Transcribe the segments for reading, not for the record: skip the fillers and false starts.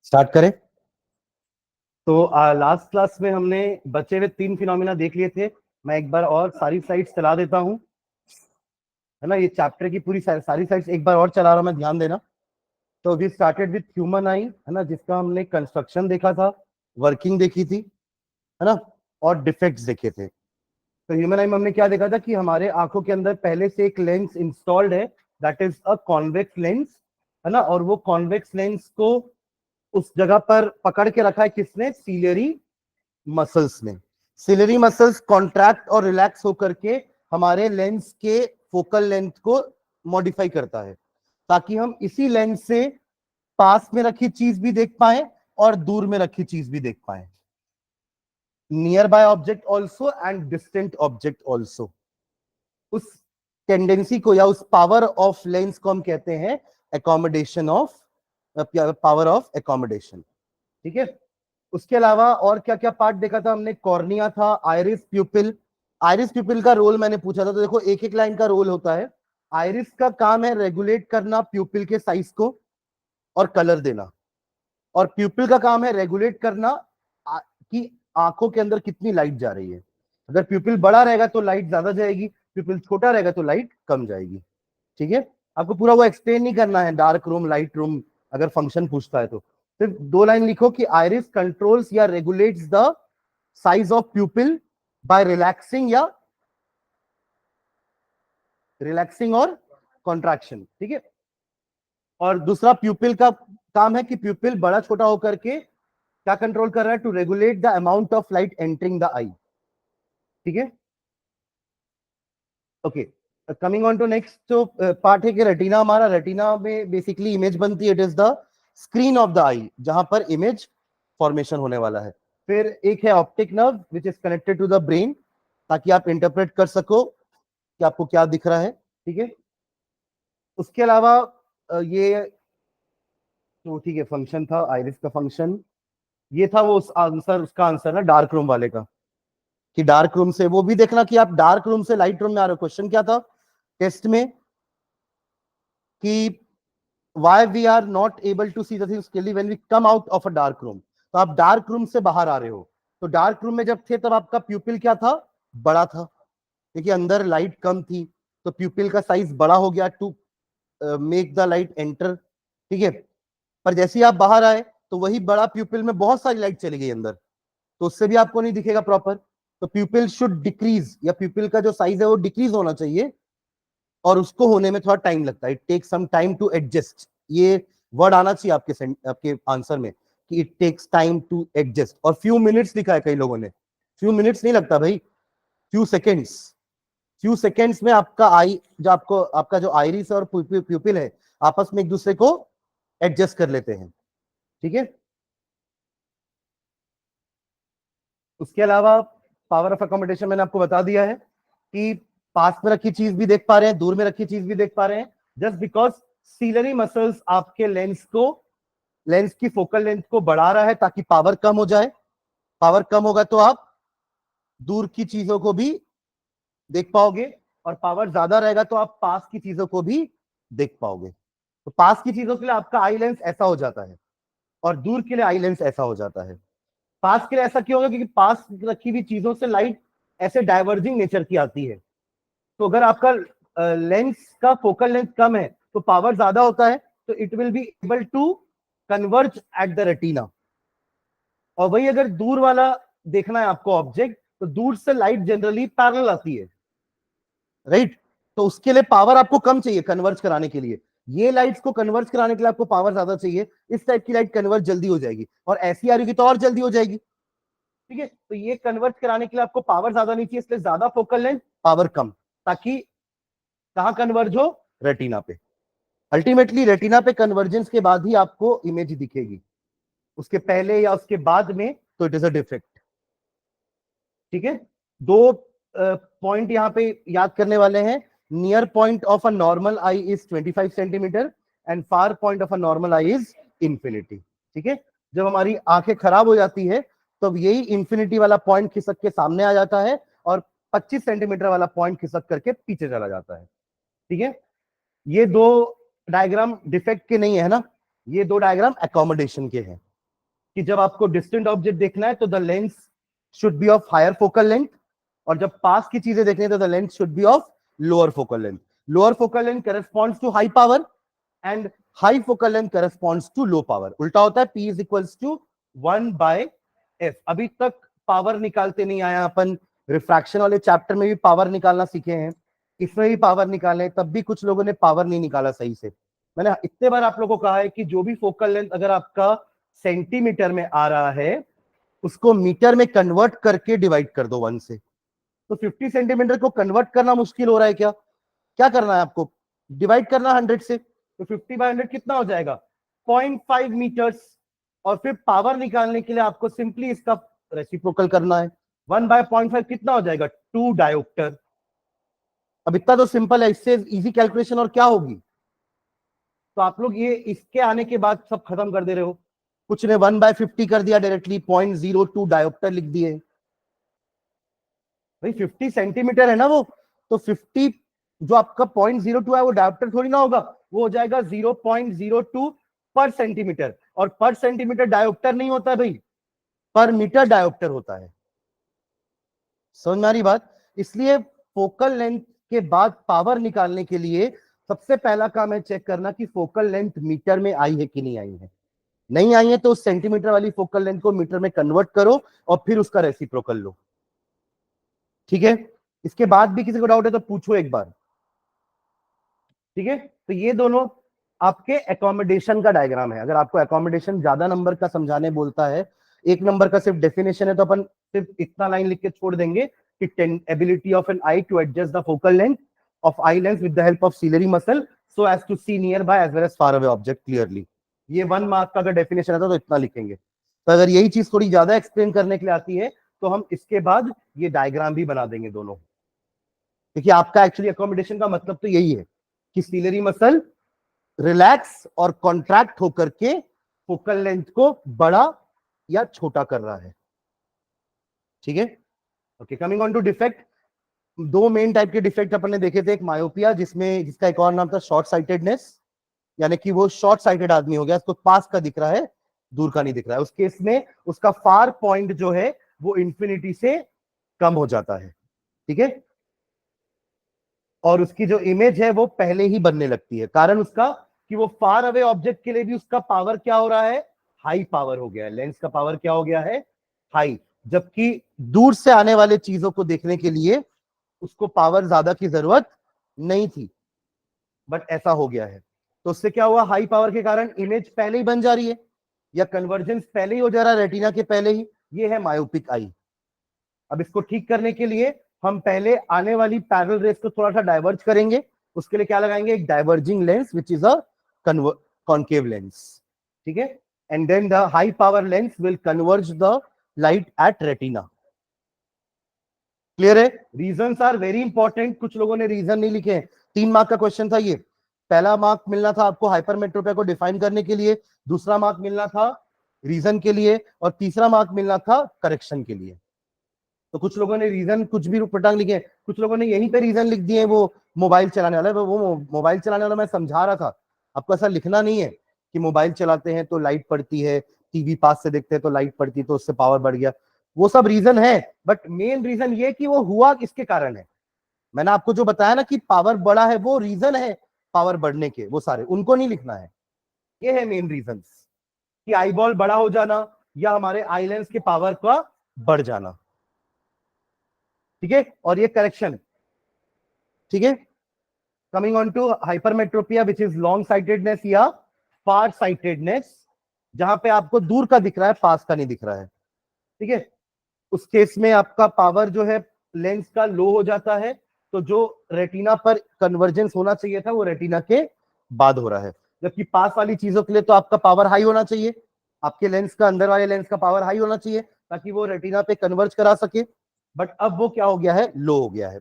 Start करें। तो last class में हमने बचे हुए 3 फिनोमिना देख लिए थे। मैं एक बार और सारी स्लाइड्स चला देता हूं, है ना। ये चैप्टर की पूरी सारी स्लाइड्स एक बार और चला रहा हूं मैं, ध्यान देना। तो we started with human eye, है ना, जिसका हमने कंस्ट्रक्शन देखा था, वर्किंग देखी थी, है ना, और डिफेक्ट्स देखे थे। तो ह्यूमन आई में हमने क्या देखा था कि हमारे आंखों के अंदर पहले से एक लेंस इंस्टॉल्ड है, that is a convex lens, है ना। और वो कॉन्वेक्स लेंस को उस जगह पर पकड़ के रखा है किसने? सीलियरी मसल्स ने। सिलरी मसल्स कॉन्ट्रैक्ट और रिलैक्स होकर के हमारे लेंस के फोकल लेंथ को मॉडिफाई करता है, ताकि हम इसी लेंस से पास में रखी चीज भी देख पाए और दूर में रखी चीज भी देख पाए, near by object also and distant object also. उस टेंडेंसी को या उस पावर ऑफ लेंस को हम कहते हैं accommodation of, power of accommodation. ठीक है। उसके अलावा और क्या क्या पार्ट देखा था हमने? कॉर्निया था, आइरिस प्यूपिल। आइरिस प्यूपिल का रोल मैंने पूछा था, तो देखो एक एक लाइन का रोल होता है। आइरिस का काम है रेगुलेट करना प्यूपिल के साइज को और कलर देना, और प्यूपिल का काम है रेगुलेट करना कि आंखों के अंदर कितनी लाइट जा रही है। अगर प्यूपिल बड़ा रहेगा तो लाइट ज्यादा जाएगी, प्यूपिल छोटा रहेगा तो लाइट कम जाएगी। ठीक है। आपको पूरा वो एक्सप्लेन नहीं करना है, डार्क रूम लाइट रूम, अगर फंक्शन पूछता है तो सिर्फ 2 लाइन लिखो कि आइरिस कंट्रोल्स या regulates the size of pupil by relaxing और कॉन्ट्रैक्शन। ठीक है। और दूसरा प्यूपिल का काम है कि प्यूपिल बड़ा छोटा होकर के क्या कंट्रोल कर रहा है? To regulate the amount of light entering the eye. ठीक है। Okay, coming on to next जो पार्ट है कि रेटिना, हमारा रेटिना में बेसिकली इमेज बनती है, it is the screen of the eye, जहां पर इमेज फॉर्मेशन होने वाला है। फिर एक है optic nerve which is connected to the brain, ताकि आप इंटरप्रेट कर सको कि आपको क्या दिख रहा है। ठीक है। उसके अलावा ये तो ठीक है, फंक्शन था आइरिस का फंक्शन। ये था वो उस आंसर, उसका आंसर ना डार्क रूम वाले का, कि डार्क रूम से वो भी देखना कि आप डार्क रूम से लाइट रूम में आ रहे हो। क्वेश्चन क्या था टेस्ट में कि why we are not able to see the things clearly when we come out of a dark room। तो आप डार्क रूम से बाहर आ रहे हो, तो डार्क रूम में जब थे तब आपका प्यूपिल क्या था? बड़ा था, क्योंकि अंदर लाइट कम थी, तो प्यूपिल का साइज बड़ा हो गया to make the light enter. ठीक है। पर जैसे ही आप बाहर आए तो वही बड़ा प्यूपिल में बहुत सारी लाइट चली गई अंदर, तो उससे भी आपको नहीं दिखेगा प्रॉपर। तो प्यूपिल शुड डिक्रीज, या प्यूपिल का जो साइज है वो डिक्रीज होना चाहिए, और उसको होने में थोड़ा टाइम लगता है। It takes some time to adjust. ये वर्ड आना चाहिए आपके आंसर में कि it takes time to adjust. और फ्यू मिनट्स लिखा है कई लोगों ने, फ्यू मिनट्स नहीं लगता भाई, फ्यू सेकेंड्स। फ्यू सेकेंड्स में आपका आई, जो आपका जो आइरिस और प्यूपिल है, आपस में एक दूसरे को एडजस्ट कर लेते हैं। ठीक है। उसके अलावा पावर ऑफ अकोमोडेशन मैंने आपको बता दिया है कि पास में रखी चीज भी देख पा रहे हैं, दूर में रखी चीज भी देख पा रहे हैं, जस्ट बिकॉज सीलरी मसल्स आपके लेंस की फोकल लेंथ को बढ़ा रहा है ताकि पावर कम हो जाए। पावर कम होगा तो आप दूर की चीजों को भी देख पाओगे, और पावर ज्यादा रहेगा तो आप पास की चीजों को भी देख पाओगे। तो पास की चीजों के लिए आपका आई लेंस ऐसा हो जाता है, और दूर के लिए आई लेंस ऐसा हो जाता है। पास के लिए ऐसा क्यों होगा? क्योंकि पास रखी हुई चीजों से लाइट ऐसे डाइवर्जिंग नेचर की आती है। तो अगर आपका लेंस का फोकल लेंथ कम है तो पावर ज्यादा होता है, तो it will be able to converge at the retina. और वही अगर दूर वाला देखना है आपको ऑब्जेक्ट, तो दूर से लाइट जनरली पैरेलल आती है, राइट। तो उसके लिए पावर आपको कम चाहिए कन्वर्ज कराने के लिए। ये लाइट्स को कन्वर्ज कराने के लिए आपको पावर ज्यादा चाहिए। इस टाइप की लाइट कन्वर्ज जल्दी हो जाएगी, और ऐसी आ रही तो और जल्दी हो जाएगी। ठीक है। तो ये कन्वर्ट कराने के लिए आपको पावर ज्यादा नहीं चाहिए, इसलिए ज्यादा फोकल लेंथ, पावर कम, ताकि कहां कन्वर्ज हो? रेटिना पे। अल्टीमेटली रेटिना पे कन्वर्जेंस के बाद ही आपको इमेज दिखेगी, उसके पहले या उसके बाद में तो इट इज अ डिफेक्ट। ठीक है। 2 पॉइंट यहां पे याद करने वाले हैं। Near point of a normal I is 25 centimetre and far point of a normal I is infinity. ठीक है। जब हमारी आंखें खराब हो जाती है तब यही इंफिनिटी वाला पॉइंट खिसक के सामने आ जाता है, और 25 सेंटीमीटर वाला पॉइंट खिसक करके पीछे चला जाता है। ठीक है। ये 2 डायग्राम डिफेक्ट के नहीं है ना, ये 2 डायग्राम एकोमोडेशन के हैं। कि जब आपको डिस्टेंट ऑब्जेक्ट देखना है तो the lens should be of higher focal length, और जब पास की चीजें देखनी है तो the lens should be of lower focal length. Lower focal length corresponds to high power and high focal length corresponds to low power. उल्टा होता है, P is equals to 1/f. अभी तक पावर निकालते नहीं आया अपन. रिफ्रैक्शन वाले चैप्टर में भी पावर निकालना सीखे हैं, इसमें भी पावर निकाले, तब भी कुछ लोगों ने पावर नहीं निकाला सही से. मैंने इतने बार आप लोगों को कहा है कि जो भी फोकल लेंथ अगर आपका सेंटीमीटर में आ रहा है उसको मीटर में कन्वर्ट करके डिवाइड कर दो 1 से. तो 50 सेंटीमीटर को कन्वर्ट करना मुश्किल हो रहा है क्या? क्या करना है आपको? डिवाइड करना 100 से. तो 50/100 कितना हो जाएगा? 0.5 मीटर्स. और फिर पावर निकालने के लिए आपको सिंपली इसका रेसिप्रोकल करना है. 1/0.5 कितना हो जाएगा? 2 डायोप्टर. अब इतना तो सिंपल है, इससे इजी कैलकुलेशन और क्या होगी? तो आप लोग ये इसके आने के बाद सब खत्म कर दे रहे हो. कुछ ने 1/50 कर दिया डायरेक्टली, 0.02 डायोप्टर लिख दिए. भाई 50 सेंटीमीटर है ना वो, तो 50 जो आपका 0.02 है वो डायोप्टर थोड़ी ना होगा, वो हो जाएगा 0.02 पर सेंटीमीटर. और पर सेंटीमीटर डायोप्टर नहीं होता है भाई, पर मीटर डायोप्टर होता है. समझ में आ रही बात? इसलिए फोकल लेंथ के बाद पावर निकालने के लिए सबसे पहला काम है चेक करना कि फोकल लेंथ मीटर में आई है कि नहीं आई है. नहीं आई है तो उस सेंटीमीटर वाली फोकल लेंथ को मीटर में कन्वर्ट करो और फिर उसका रेसिप्रोकल लो. ठीक है? इसके बाद भी किसी को डाउट है तो पूछो एक बार. ठीक है? तो ये दोनों आपके एकोमोडेशन का डायग्राम है. अगर आपको एकोमोडेशन ज्यादा नंबर का समझाने बोलता है, एक नंबर का सिर्फ डेफिनेशन है, तो अपन सिर्फ इतना लाइन लिख के छोड़ देंगे कि ability of an eye to adjust the focal length of eye lens with the help of ciliary muscle so as to see nearby as well as far away object clearly. ये 1 mark का अगर definition आता तो इतना लिखेंगे. तो अगर यही चीज थोड़ी ज्यादा एक्सप्लेन करने के लिए आती है तो हम इसके बाद ये डायग्राम भी बना देंगे दोनों. देखिए आपका एक्चुअली अकोमोडेशन का मतलब तो यही है कि सीलरी मसल रिलैक्स और कॉन्ट्रैक्ट होकर के फोकल लेंथ को बड़ा या छोटा कर रहा है. ठीक है? Okay, coming on to defect. दो मेन टाइप के डिफेक्ट अपन ने देखे थे. एक मायोपिया, जिसका एक और नाम था शॉर्ट साइटेडनेस, यानी कि वो शॉर्ट साइटेड आदमी हो गया, उसको पास का दिख रहा है, दूर का नहीं दिख रहा है. उस केस में उसका फार पॉइंट जो है वो इंफिनिटी से कम हो जाता है. ठीक है? और उसकी जो इमेज है वो पहले ही बनने लगती है. कारण उसका कि वो फार अवे ऑब्जेक्ट के लिए भी उसका पावर क्या हो रहा है? हाई पावर हो गया है. लेंस का पावर क्या हो गया है? हाई. जबकि दूर से आने वाले चीजों को देखने के लिए उसको पावर ज्यादा की जरूरत नहीं थी, बट ऐसा हो गया है. तो उससे क्या हुआ? हाई पावर के कारण इमेज पहले ही बन जा रही है, या कन्वर्जेंस पहले ही हो जा रहा है रेटिना के पहले ही. ये है मायोपिक आई. अब इसको ठीक करने के लिए हम पहले आने वाली पैरेलल रेस को थोड़ा सा डाइवर्ज करेंगे. उसके लिए क्या लगाएंगे? एक diverging lens which is a concave lens. ठीक है? And then the high power lens will converge the light at retina. Clear है? Reasons are very important. कुछ लोगों ने रीजन नहीं लिखे हैं. 3 मार्क का क्वेश्चन था ये. पहला मार्क मिलना था आपको हाइपरमेट्रोपिया को डिफाइन करने के लिए, दूसरा मार्क मिलना था रीजन के लिए, और तीसरा मार्क मिलना था करेक्शन के लिए. तो कुछ लोगों ने रीजन कुछ भी पटांग लिखे, कुछ लोगों ने यहीं पे रीजन लिख दिए. वो मोबाइल चलाने वाला, वो मोबाइल चलाने वाला मैं समझा रहा था आपको, ऐसा लिखना नहीं है कि मोबाइल चलाते हैं तो लाइट पड़ती है, टीवी पास से देखते हैं तो लाइट पड़ती है तो उससे पावर बढ़ गया. वो सब रीजन है, बट मेन रीजन ये कि वो हुआ किसके कारण है. मैंने आपको जो बताया ना कि पावर बढ़ा है, वो रीजन है पावर बढ़ने के, वो सारे उनको नहीं लिखना है. ये है मेन रीजन कि आई बॉल बड़ा हो जाना या हमारे आई लेंस के पावर का बढ़ जाना. ठीक है? और ये करेक्शन. ठीक है? Coming on to hypermetropia which is long sightedness या फार साइटेडनेस, जहां पे आपको दूर का दिख रहा है, पास का नहीं दिख रहा है. ठीक है? उस केस में आपका पावर जो है लेंस का लो हो जाता है, तो जो रेटिना पर कन्वर्जेंस होना चाहिए था वो रेटिना के बाद हो रहा है. जबकि पास वाली चीजों के लिए तो आपका पावर हाई होना चाहिए, आपके लेंस का, अंदर वाले लेंस का पावर हाई होना चाहिए ताकि वो रेटिना पे कन्वर्ज करा सके. बट अब वो क्या हो गया है? लो हो गया है.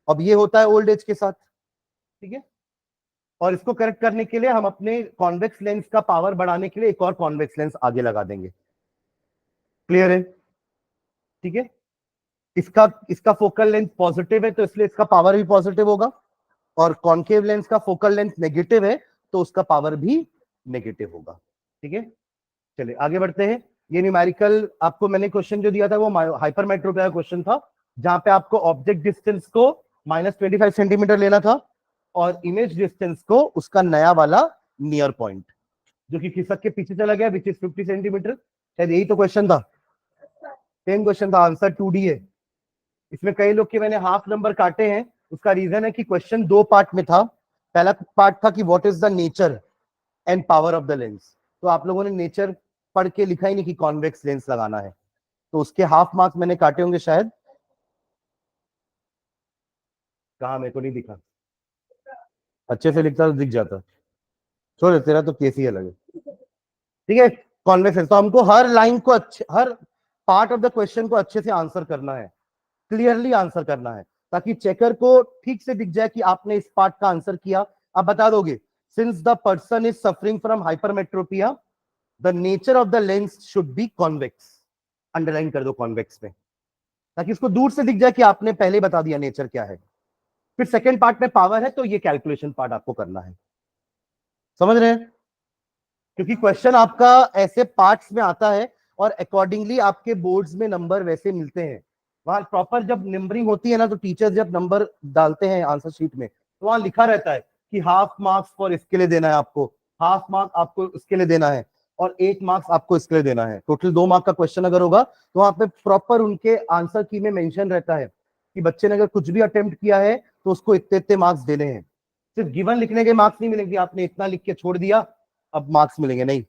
अब ये होता है ओल्ड एज के साथ. ठीक है? और इसको करेक्ट करने के लिए हम अपने कॉन्वेक्स लेंस का पावर बढ़ाने के लिए एक और कॉन्वेक्स लेंस आगे लगा देंगे. क्लियर है? ठीक है? इसका इसका फोकल लेंथ पॉजिटिव है तो इसलिए इसका पावर भी पॉजिटिव होगा, और कॉन्केव लेंस का फोकल लेंथ नेगेटिव है तो उसका पावर भी नेगेटिव होगा. ठीक है? चलिए आगे बढ़ते हैं. ये न्यूमेरिकल आपको मैंने क्वेश्चन जो दिया था वो हाइपरमेट्रोपी का क्वेश्चन था, जहां पे आपको ऑब्जेक्ट डिस्टेंस को -25 सेंटीमीटर लेना था और इमेज डिस्टेंस को उसका नया वाला नियर पॉइंट जो कि खिसक के पीछे चला गया विच इज 50 सेंटीमीटर। शायद यही तो क्वेश्चन था, सेम क्वेश्चन था, आंसर 2D है। इसमें कई लोग के मैंने हाफ नंबर काटे हैं, उसका रीजन है कि क्वेश्चन दो पार्ट में था। पहला पार्ट था कि what is the nature and power of the lens, तो आप लोगों ने नेचर पढ़ के लिखा ही नहीं कि कॉन्वेक्स लेंस लगाना है, तो उसके हाफ मार्क्स मैंने काटे होंगे शायद। कहा, मेरे को नहीं दिखा, अच्छे से लिखता तो दिख जाता। छोड़, तेरा तो केस ही अलग है। ठीक है, कॉन्वेक्स लेंस, तो हमको हर लाइन को अच्छे, हर पार्ट ऑफ द क्वेश्चन को अच्छे से आंसर करना है, क्लियरली आंसर करना है, ताकि चेकर को ठीक से दिख जाए कि आपने इस पार्ट का आंसर किया। आप बता दोगे, since the person is suffering from hypermetropia the nature of the lens should B convex, underline कर दो कॉन्वेक्स में, ताकि इसको दूर से दिख जाए कि आपने पहले बता दिया नेचर क्या है। फिर सेकंड पार्ट में पावर है, तो ये कैलकुलेशन पार्ट आपको करना है। समझ रहे हैं? क्योंकि क्वेश्चन आपका ऐसे पार्ट्स में आता है और अकॉर्डिंगली आपके बोर्ड्स में नंबर वैसे मिलते हैं। वहां प्रॉपर जब नंबरिंग होती है ना, तो टीचर्स जब नंबर डालते हैं आंसर शीट में, तो वहां लिखा रहता है कि हाफ मार्क्स फॉर इसके लिए देना है आपको, हाफ मार्क आपको इसके लिए देना है, और 1 मार्क्स आपको इसके लिए देना है। टोटल 2 मार्क का क्वेश्चन अगर होगा तो वहां पे प्रॉपर उनके आंसर की में मेंशन रहता है कि बच्चे ने अगर कुछ भी अटेम्प्ट किया है तो उसको इतने इतने मार्क्स देने हैं। सिर्फ गिवन लिखने के मार्क्स नहीं मिलेंगे, आपने इतना लिख के छोड़ दिया अब मार्क्स मिलेंगे, नहीं।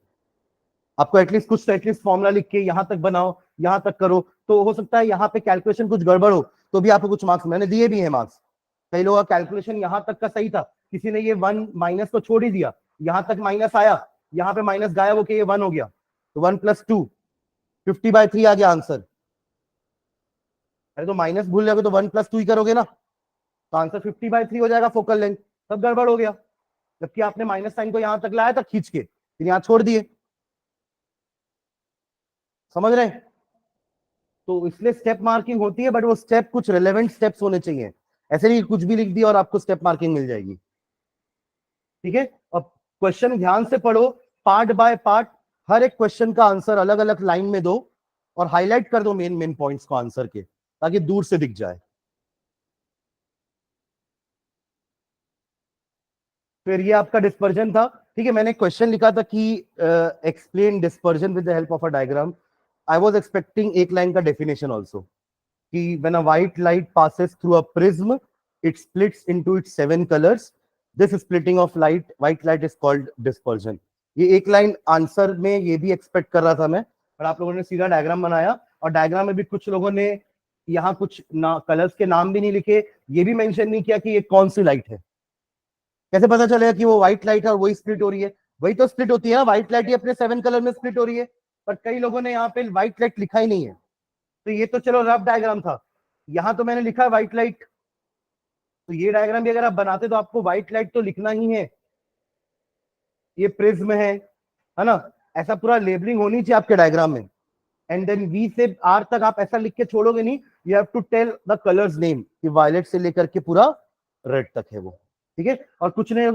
आपको एटलीस्ट कुछ एटलीस्ट फॉर्मुला लिख के यहां तक बनाओ, यहां तक करो, तो हो सकता है यहाँ पे कैलकुलेशन कुछ गड़बड़ हो तो भी आपको कुछ मार्क्स, मैंने दिए भी हैं मार्क्स। कई लोगों का कैलकुलेशन यहां तक का सही था, किसी ने ये 1 माइनस को छोड़ ही दिया, यहां तक माइनस आया, यहाँ पे माइनस गायब होके ये 1 हो गया, तो 1 + 2 50/3 आ गया आंसर। अरे तो माइनस भूल जाओगे तो 1 + 2 ही करोगे ना, तो आंसर 50/3 हो जाएगा फोकल लेंथ, सब गड़बड़ हो गया। जबकि आपने माइनस साइन को यहां तक लाया था खींच के, फिर यहां छोड़ दिए। समझ रहे हैं? तो इसलिए स्टेप मार्किंग होती है, बट वो स्टेप कुछ रिलेवेंट स्टेप्स होने चाहिए, ऐसे नहीं कुछ भी लिख दिया और आपको स्टेप मार्किंग मिल जाएगी। ठीक है, अब क्वेश्चन ध्यान से पढ़ो, पार्ट बाय पार्ट, हर एक क्वेश्चन का आंसर अलग अलग लाइन में दो और हाईलाइट कर दो मेन मेन पॉइंट्स को आंसर के, ताकि दूर से दिख जाए। फिर ये आपका डिस्पर्जन था। ठीक है, मैंने क्वेश्चन लिखा था कि explain dispersion with the help of a diagram. I was expecting एक लाइन का डेफिनेशन आल्सो, कि when a white light passes through a prism, it splits into its 7 colors. This splitting of white light is called dispersion. ये एक line answer में ये भी expect कर रहा था मैं, पर आप लोगों ने सीधा डायग्राम बनाया, और डायग्राम में भी कुछ लोगों ने यहाँ कुछ कलर्स के नाम भी नहीं लिखे, ये भी मेंशन नहीं किया कि ये कौन सी लाइट है। कैसे पता चलेगा कि वो व्हाइट लाइट है और वही स्प्लिट हो रही है? वही तो स्प्लिट होती है ना, व्हाइट लाइट ही अपने 7 कलर में स्प्लिट हो रही है, पर कई लोगों ने यहाँ पे व्हाइट लाइट लिखा ही नहीं है। तो ये तो चलो रफ डायग्राम था, यहां तो मैंने लिखा है व्हाइट लाइट, तो ये डायग्राम भी अगर आप बनाते तो आपको व्हाइट लाइट तो लिखना ही है। ये प्रिज्म है ना, ऐसा पूरा लेबलिंग होनी चाहिए आपके डायग्राम में। एंड देन वी से आर तक आप ऐसा लिख के छोड़ोगे नहीं, you have to tell the colours name, कि वायलेट से लेकर के पूरा रेड तक है वो। ठीक है, और कुछ ने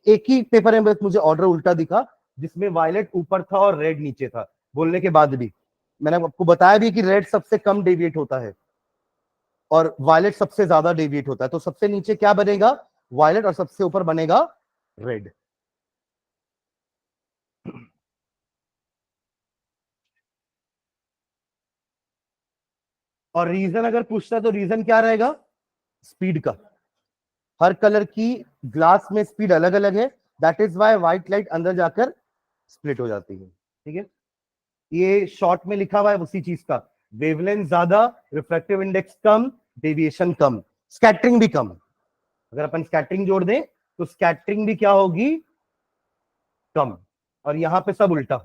एक ही पेपर में बस मुझे ऑर्डर उल्टा दिखा, जिसमें वायलेट ऊपर था और रेड नीचे था, बोलने के बाद भी मैंने आपको बताया भी कि रेड सबसे कम डेविएट होता है और वायलेट सबसे ज्यादा डेविएट होता है, तो सबसे नीचे क्या बनेगा? वायलेट, और सबसे ऊपर बनेगा रेड। और रीजन अगर पूछता है तो रीजन क्या रहेगा? स्पीड का। हर कलर की ग्लास में स्पीड अलग अलग है, that is why white light अंदर जाकर स्प्लिट हो जाती है। ठीक है, ये शॉर्ट में लिखा हुआ है उसी चीज का, वेवलेंथ ज्यादा, रिफ्रैक्टिव इंडेक्स कम, डेविएशन कम, स्कैटरिंग भी कम। अगर अपन स्कैटरिंग जोड़ दें तो स्कैटरिंग भी क्या होगी? कम। और यहां पे सब उल्टा,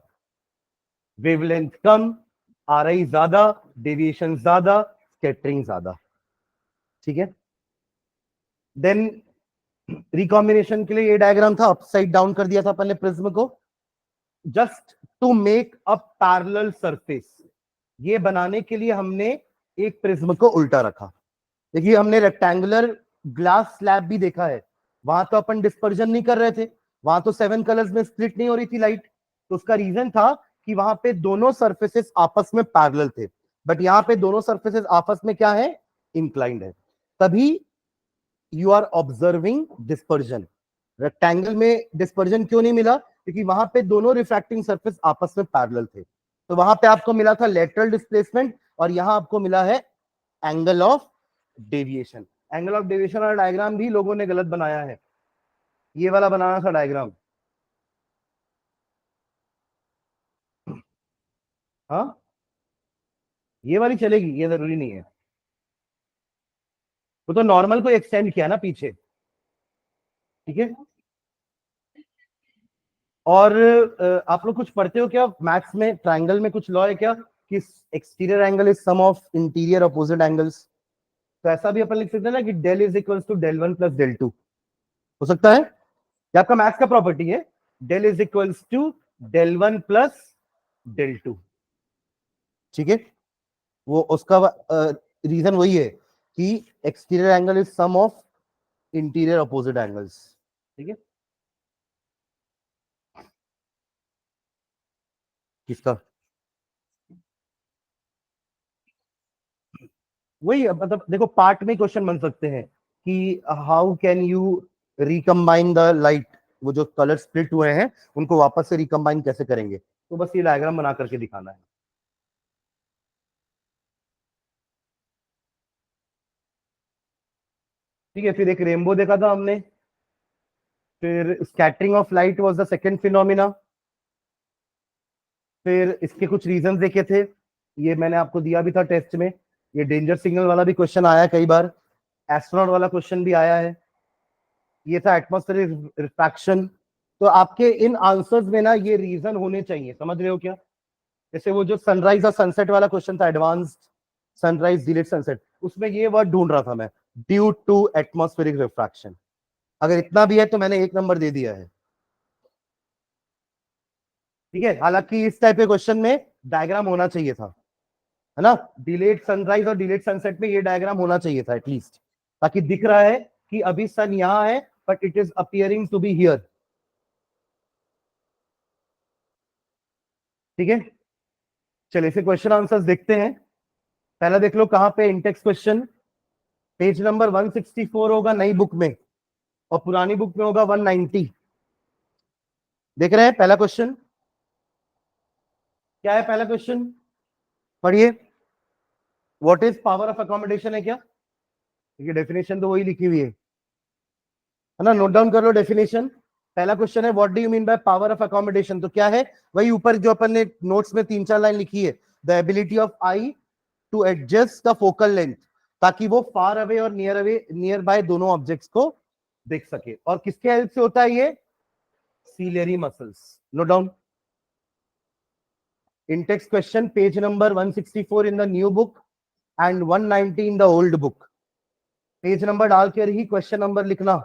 वेवलेंथ कम, आरआई ज्यादा, डेविएशन ज्यादा, स्कैटरिंग ज्यादा। ठीक है, देन रिकॉम्बिनेशन के लिए ये डायग्राम था, अपसाइड डाउन कर दिया था अपन ने प्रिज्म को, just to make a parallel surface. ये बनाने के लिए हमने एक प्रिज्म को उल्टा रखा। देखिए, हमने रेक्टेंगुलर ग्लास स्लैब भी देखा है, वहां तो अपन डिस्पर्जन नहीं कर रहे थे, वहां तो 7 कलर्स में स्प्लिट नहीं हो रही थी लाइट, तो उसका रीजन था कि वहां पे दोनों सरफेसेस आपस में पैरेलल थे, बट यहां पे दोनों सरफेसेस आपस में क्या है, इंक्लाइंड है। तभी you are observing dispersion. Rectangle में डिस्पर्जन क्यों नहीं मिला, क्योंकि वहां पे दोनों रिफ्रैक्टिंग सरफेस आपस में पैरेलल थे। तो वहां पे आपको मिला था लेटरल डिस्प्लेसमेंट, और यहां आपको मिला है angle of deviation. Angle of deviation वाला डायग्राम भी लोगों ने गलत बनाया है, ये वाला बनाना था डायग्राम। हाँ, ये वाली चलेगी, ये जरूरी नहीं है। वो तो नॉर्मल को एक्सटेंड किया ना पीछे, ठीक है। और आप लोग कुछ पढ़ते हो क्या मैथ्स में, ट्रायंगल में कुछ लॉ है क्या कि exterior angle is sum of interior opposite angles? तो ऐसा भी अपन लिख सकते हैं ना कि del is equals to del one plus del two, हो सकता है। ये आपका मैथ्स का प्रॉपर्टी है, del is equals to del one plus del two, ठीक है। वो उसका रीजन वही है कि exterior angle is sum of interior opposite angles, ठीक है। किसका? वही मतलब देखो, पार्ट में क्वेश्चन बन सकते हैं कि how can you recombine the light, वो जो कलर स्प्लिट हुए हैं उनको वापस से रिकम्बाइन कैसे करेंगे, तो बस ये डायग्राम बना करके दिखाना है, ठीक है। फिर एक रेनबो देखा था हमने, फिर scattering of light was the second phenomena. फिर इसके कुछ रीजन देखे थे, ये मैंने आपको दिया भी था टेस्ट में। ये डेंजर सिग्नल वाला भी क्वेश्चन आया कई बार, एस्ट्रोनॉट वाला क्वेश्चन भी आया है, ये था एटमॉस्फेरिक रिफ्रैक्शन। तो आपके इन आंसर्स में ना ये रीजन होने चाहिए, समझ रहे हो क्या? जैसे वो जो सनराइज और सनसेट वाला क्वेश्चन था, एडवांस्ड सनराइज डिलेड सनसेट, उसमें ये वर्ड ढूंढ रहा था मैं, ड्यू टू एटमॉस्फेरिक रिफ्रैक्शन। अगर इतना भी है तो मैंने एक नंबर दे दिया है, ठीक है। हालांकि इस टाइप के क्वेश्चन में डायग्राम होना चाहिए था, है ना। डिलेड सनराइज और डिलेड सनसेट में ये डायग्राम होना चाहिए था एटलीस्ट, ताकि दिख रहा है कि अभी सन यहां है but it is appearing to be here, ठीक है। चलिए फिर क्वेश्चन आंसर्स देखते हैं। पहला देख लो कहां पे इंटेक्स क्वेश्चन, पेज नंबर 164 होगा नई बुक में, और पुरानी बुक में होगा 190। देख रहे हैं पहला क्वेश्चन क्या है? पहला क्वेश्चन पढ़िए, what is power of accommodation है क्या? देखिए डेफिनेशन तो वही लिखी हुई है ना, नोट डाउन कर लो डेफिनेशन। पहला क्वेश्चन है what do you mean by power of accommodation, तो क्या है? वही ऊपर जो अपन ने नोट्स में 3-4 लाइन लिखी है, the ability of eye to adjust the focal length, ताकि वो फार अवे और नियर बाय दोनों ऑब्जेक्ट्स को देख सके। और किसके हेल्प से होता है ये? Ciliary muscles. Note down. Intex question page number 164 in the new book and 190 in the old book. Page number डाल कर ही क्वेश्चन नंबर लिखना,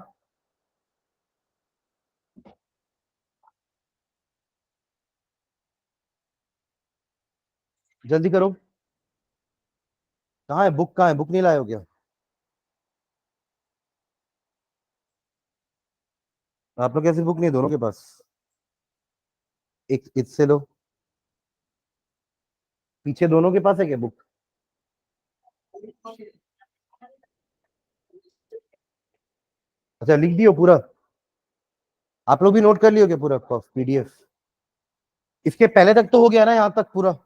जल्दी करो। कहाँ है बुक, कहाँ है बुक, नहीं लाए हो क्या? आप लोग कैसी बुक नहीं, दोनों के पास? एक इससे लो, पीछे दोनों के पास है क्या बुक? अच्छा लिख दियो पूरा, आप लोग भी नोट कर लियो क्या पूरा पीडीएफ? इसके पहले तक तो हो गया ना यहाँ तक पूरा?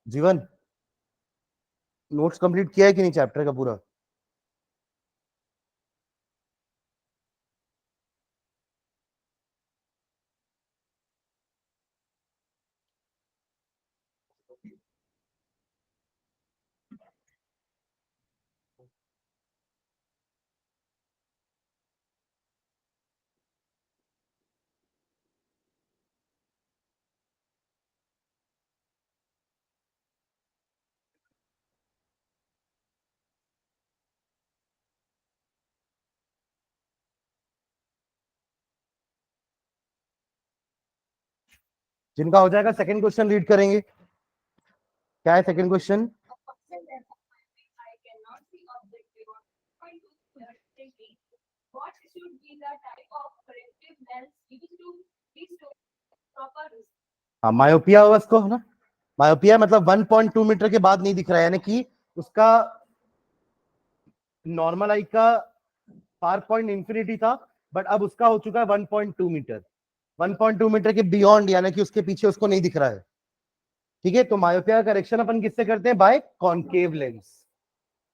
जीवन, नोट्स कंप्लीट किया है कि नहीं चैप्टर का पूरा? जिनका हो जाएगा सेकंड क्वेश्चन रीड करेंगे। क्या है सेकंड क्वेश्चन? हाँ मायोपिया होगा उसको, है ना। मायोपिया मतलब 1.2 मीटर के बाद नहीं दिख रहा है, यानी कि उसका नॉर्मल आई का फार पॉइंट इंफिनिटी था, बट अब उसका हो चुका है 1.2 मीटर। 1.2 मीटर के बियॉन्ड, यानी कि उसके पीछे उसको नहीं दिख रहा है। ठीक है, तो मायोपिया का करेक्शन अपन किससे करते हैं? By concave lens.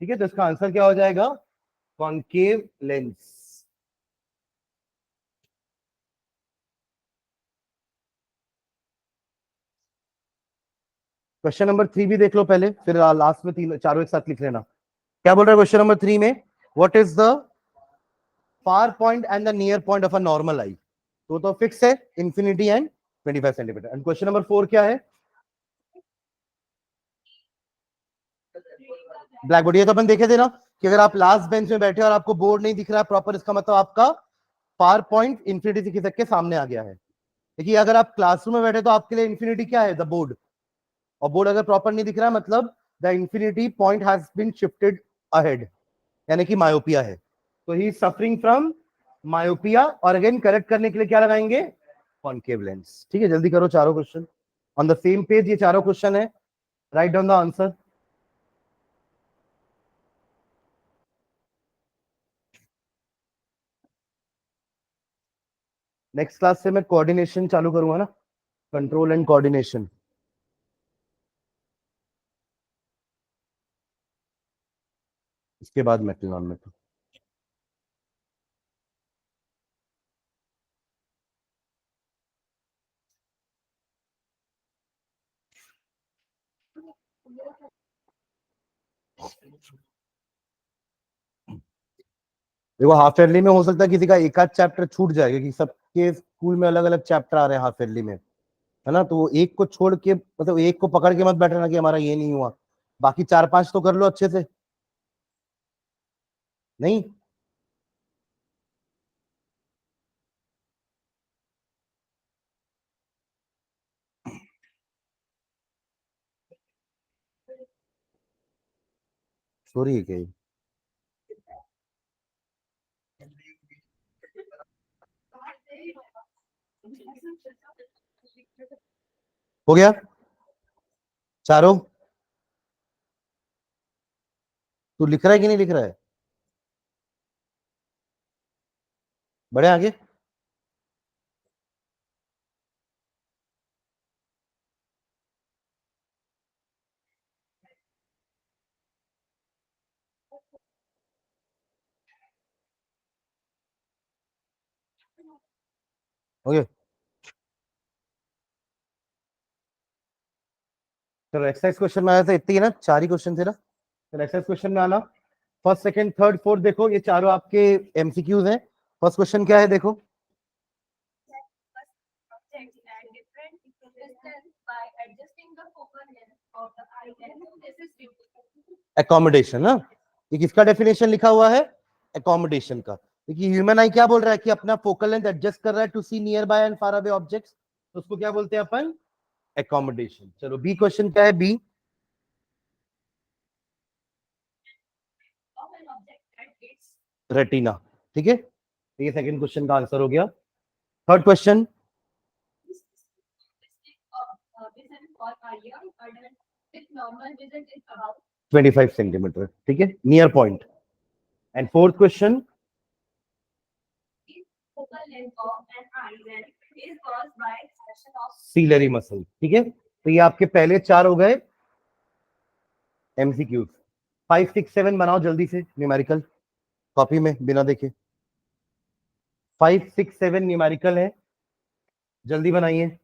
ठीक है, तो इसका आंसर क्या हो जाएगा? Concave lens. क्वेश्चन नंबर 3 भी देख लो पहले, फिर लास्ट में तीन चारों एक साथ लिख लेना। क्या बोल रहा है क्वेश्चन नंबर 3 में? What is the far point and the near point of a normal eye? तो फिक्स है, infinity and 25 centimetre. And question number 4 क्या है? Black board. ये तो अपन देखे थे ना कि अगर आप लास्ट बेंच में बैठे और आपको बोर्ड नहीं दिख रहा है प्रॉपर, इसका मतलब आपका फार पॉइंट इंफिनिटी से खिसक के सामने आ गया है। देखिए अगर आप क्लासरूम में बैठे तो आपके लिए इंफिनिटी क्या है? The board. और बोर्ड अगर प्रॉपर नहीं दिख रहा है मतलब the infinity point has been shifted ahead, यानी कि मायोपिया है। तो ही सफरिंग फ्रॉम मायोपिया। और अगेन करेक्ट करने के लिए क्या लगाएंगे? Concave lens. ठीक है, जल्दी करो चारों question on the same page. ये चारों क्वेश्चन है, write down the answer. Next class से मैं कोऑर्डिनेशन चालू करूंगा ना, कंट्रोल एंड कोऑर्डिनेशन। इसके बाद मैक्लिनॉन में तो देखो हाफ ईयरली में हो सकता है किसी का एक आध चैप्टर छूट जाएगा, कि सबके स्कूल में अलग अलग चैप्टर आ रहे हैं हाफ ईयरली में, है ना। तो वो एक को छोड़ के, मतलब एक को पकड़ के मत बैठना कि हमारा ये नहीं हुआ। बाकी चार पांच तो कर लो अच्छे से। नहीं, सॉरी है क्या ये? हो गया चारों? तू लिख रहा है कि नहीं लिख रहा है? बड़े आगे। हो गया। चलो एक्सरसाइज क्वेश्चन में आया था, इतनी है ना, चार ही क्वेश्चन थे ना। चलो एक्सरसाइज क्वेश्चन में आना। फर्स्ट सेकंड थर्ड फोर्थ देखो, ये चारों आपके एमसीक्यूज हैं। फर्स्ट क्वेश्चन क्या है देखो? एकोमोडेशन ना, ये किसका डेफिनेशन लिखा हुआ है? एकोमोडेशन का। देखिए ह्यूमन आई क्या बोल रहा है कि अपना फोकल लेंथ एडजस्ट कर रहा है to see nearby and far away objects, तो उसको क्या बोलते हैं अपन? एकोमोडेशन। चलो बी क्वेश्चन क्या है? B retina. ठीक है, तो ये सेकंड क्वेश्चन का आंसर हो गया। Third question, 25 centimetre. ठीक है, near point. And fourth question, ciliary muscle. ठीक है, तो ये आपके पहले चार हो गए एमसीक्यूज। 5 6 7 बनाओ जल्दी से न्यूमेरिकल, कॉपी में बिना देखे। 5 6 7 न्यूमेरिकल है, जल्दी बनाइए।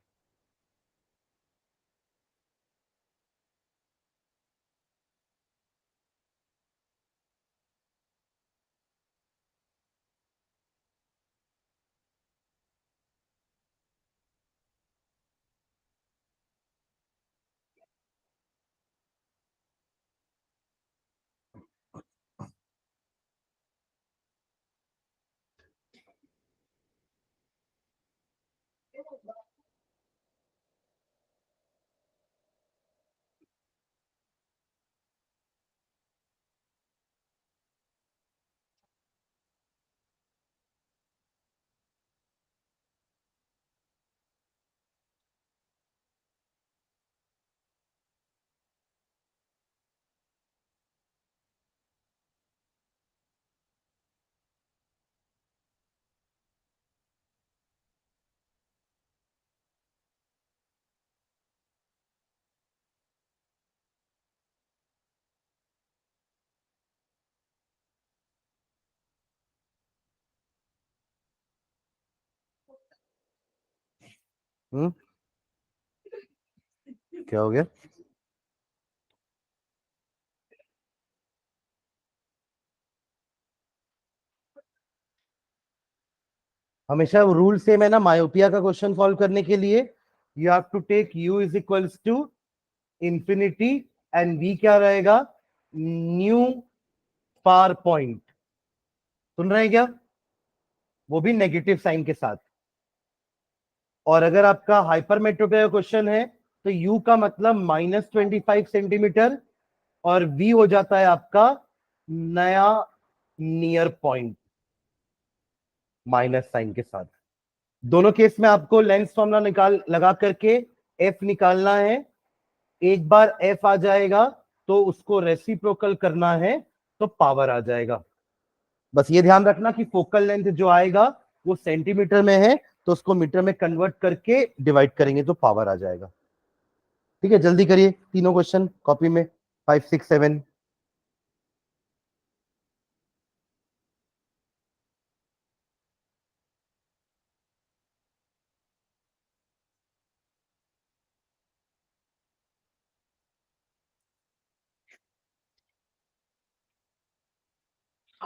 क्या हो गया? हमेशा रूल सेम है ना, मायोपिया का क्वेश्चन सॉल्व करने के लिए you have to take u is equals to infinity and v क्या रहेगा? New far point. सुन रहे हैं क्या? वो भी नेगेटिव साइन के साथ। और अगर आपका हाइपरमेट्रोपिया का क्वेश्चन है तो u का मतलब -25 सेंटीमीटर और v हो जाता है आपका नया नियर पॉइंट माइनस साइन के साथ। दोनों केस में आपको लेंस फॉर्मूला निकाल लगा करके f निकालना है। एक बार f आ जाएगा तो उसको रेसिप्रोकल करना है तो पावर आ जाएगा। बस ये ध्यान रखना कि फोकल लेंथ जो आएगा वो सेंटीमीटर में है तो उसको मीटर में कन्वर्ट करके डिवाइड करेंगे तो पावर आ जाएगा। ठीक है, जल्दी करिए तीनों क्वेश्चन कॉपी में, 5, 6, 7।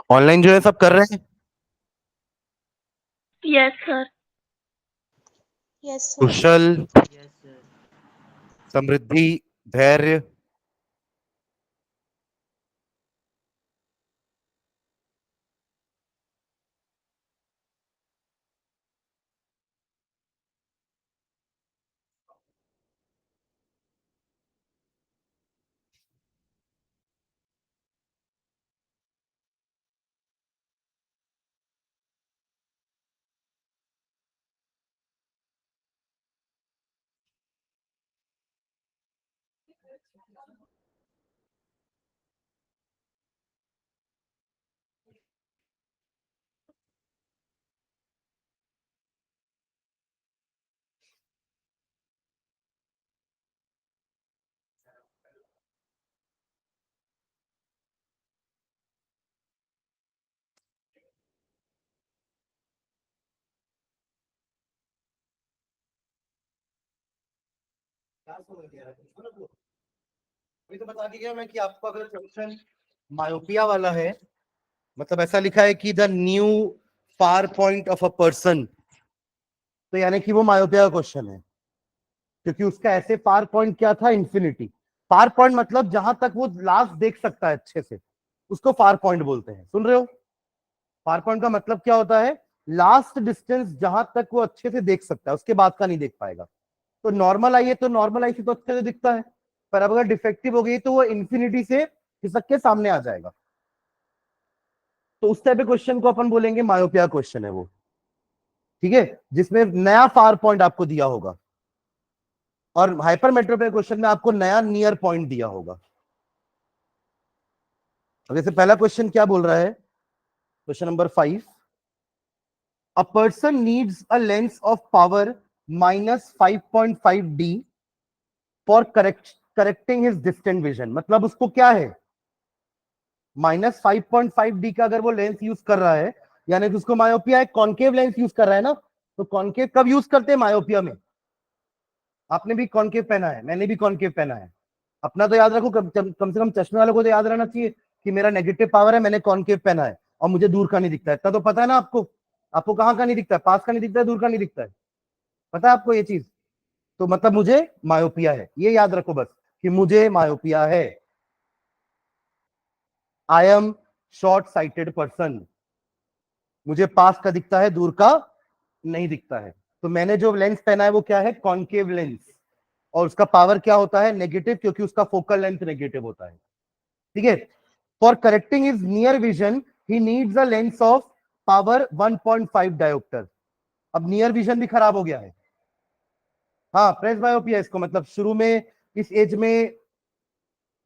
ऑनलाइन जो है सब कर रहे हैं? Yes sir. Yes sir. Kushal, Samriddhi, Dhairya. अभी तो बता दिया मैं कि आपको अगर क्वेश्चन मायोपिया वाला है, मतलब ऐसा लिखा है कि the new far point of a person, तो यानी कि वो मायोपिया का क्वेश्चन है, क्योंकि उसका ऐसे फार पॉइंट क्या था? इंफिनिटी। फार पॉइंट मतलब जहां तक वो लास्ट देख सकता है अच्छे से, उसको फार पॉइंट बोलते हैं। सुन रहे हो? फार पॉइंट का मतलब क्या होता है? लास्ट डिस्टेंस जहां तक वो अच्छे से देख सकता है, उसके बाद का नहीं देख पाएगा। तो नॉर्मल आई है तो नॉर्मल आई से तो अच्छे से दिखता है, पर अब अगर डिफेक्टिव हो गई तो वो इंफिनिटी से खिसक के सामने आ जाएगा। तो उस टाइप के क्वेश्चन को अपन बोलेंगे मायोपिया क्वेश्चन है वो। ठीक है, जिसमें नया फार पॉइंट आपको दिया होगा, और हाइपरमेट्रोपिया क्वेश्चन में आपको नया नियर पॉइंट दिया होगा। अब जैसे पहला क्वेश्चन क्या बोल रहा है, question number 5, a person needs a lens of power -5.5D for correcting his distant vision. मतलब उसको क्या है, -5.5D का अगर वो लेंस यूज कर रहा है, यानी कि उसको मायोपिया है, कॉन्केव लेंस यूज कर रहा है ना। तो कॉन्केव कब यूज करते हैं? मायोपिया में। आपने भी कॉन्केव पहना है, मैंने भी कॉन्केव पहना है। अपना तो याद रखो, कम से कम चश्मे वालों को तो याद रहना चाहिए कि मेरा नेगेटिव पावर है, मैंने कॉन्केव पहना है और मुझे दूर का नहीं दिखता है। इतना तो पता है ना आपको। आपको कहाँ का नहीं दिखता है? पास का नहीं दिखता है, दूर का नहीं दिखता है। पता है आपको ये चीज? तो मतलब मुझे मायोपिया है, ये याद रखो बस कि मुझे मायोपिया है। I am short sighted person. मुझे पास का दिखता है, दूर का नहीं दिखता है। तो मैंने जो लेंस पहना है वो क्या है? Concave lens. और उसका पावर क्या होता है? नेगेटिव, क्योंकि उसका फोकल लेंथ नेगेटिव होता है। ठीक है। For correcting is near vision he needs a lens of power 1.5 dioptre. अब नियर विजन भी खराब हो गया है। हाँ, प्रेस मायोपिया इसको, मतलब शुरू में इस एज में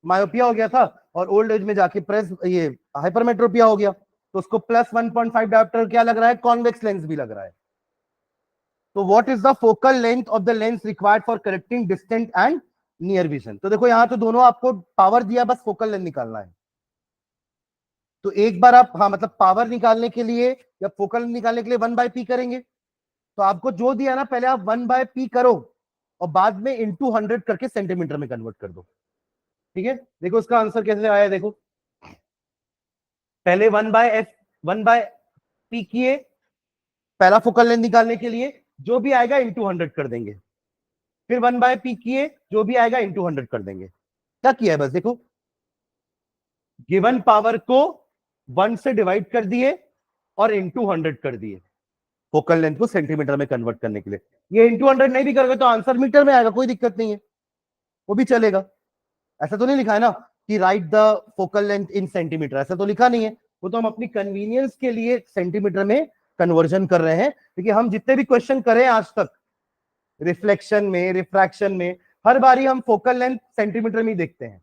मायोपिया हो गया था और ओल्ड एज में जाके प्रेस ये हाइपरमेट्रोपिया हो गया, तो उसको +1.5 डायोप्टर क्या लग रहा है? कॉन्वेक्स लेंस भी लग रहा है। तो what is the focal length of the lens required for correcting distant and near vision? तो देखो यहां तो दोनों आपको पावर दिया, बस फोकल लेंथ निकालना है। तो एक बार आप, हाँ मतलब पावर निकालने के लिए या फोकल निकालने के लिए 1/p करेंगे। तो आपको जो दिया ना, पहले आप 1/p करो और बाद में इंटू 100 करके सेंटीमीटर में कन्वर्ट कर दो। ठीक है, देखो उसका आंसर कैसे आया। देखो पहले 1/p किए, पहला फोकल लेंथ निकालने के लिए, जो भी आएगा इंटू 100 कर देंगे। फिर 1/p किए, जो भी आएगा इंटू 100 कर देंगे। क्या किया है, बस देखो गिवन पावर को 1 से डिवाइड कर दिए और इंटू 100 कर दिए फोकल लेंथ को सेंटीमीटर में कन्वर्ट करने के लिए। ये इंटू 100 नहीं भी करोगे तो आंसर मीटर में आएगा, कोई दिक्कत नहीं है, वो भी चलेगा। ऐसा तो नहीं लिखा है ना कि right the focal length in centimetre, ऐसा तो लिखा नहीं है। वो तो हम अपनी कन्वीनियंस के लिए सेंटीमीटर में कन्वर्जन कर रहे हैं, क्योंकि हम जितने भी क्वेश्चन करें आज तक रिफ्लेक्शन में, रिफ्रैक्शन में, हर बारी हम फोकल लेंथ सेंटीमीटर में ही देखते हैं।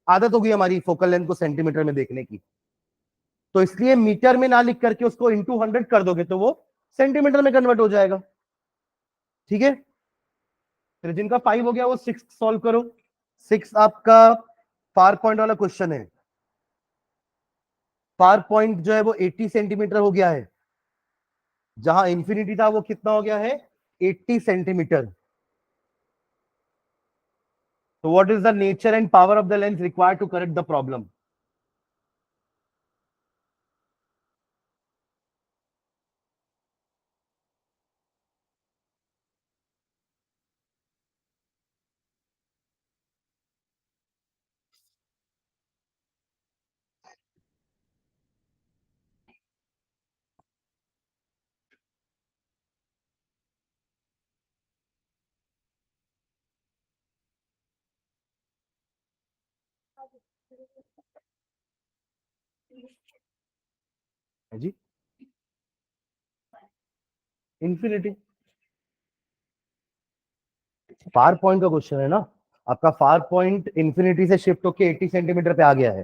आदत होगी हमारी फोकल लेंथ को सेंटीमीटर में देखने की, तो इसलिए मीटर में ना लिख करके उसको इंटू 100 कर दोगे तो वो सेंटीमीटर में कन्वर्ट हो जाएगा। ठीक है, फिर जिनका 5 हो गया वो 6 सॉल्व करो। 6 आपका फार पॉइंट वाला क्वेश्चन है। फार पॉइंट जो है वो 80 सेंटीमीटर हो गया है, जहां इंफिनिटी था वो कितना हो गया है, 80 सेंटीमीटर। तो what is the nature and power of the length required to correct the problem. जी इंफिनिटी फार पॉइंट का क्वेश्चन है ना आपका। फार पॉइंट इंफिनिटी से शिफ्ट होके 80 सेंटीमीटर पे आ गया है,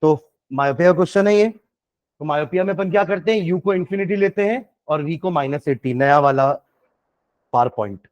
तो मायोपिया का क्वेश्चन है ये। तो मायोपिया में अपन क्या करते हैं, यू को इंफिनिटी लेते हैं और वी को -80, नया वाला फार पॉइंट।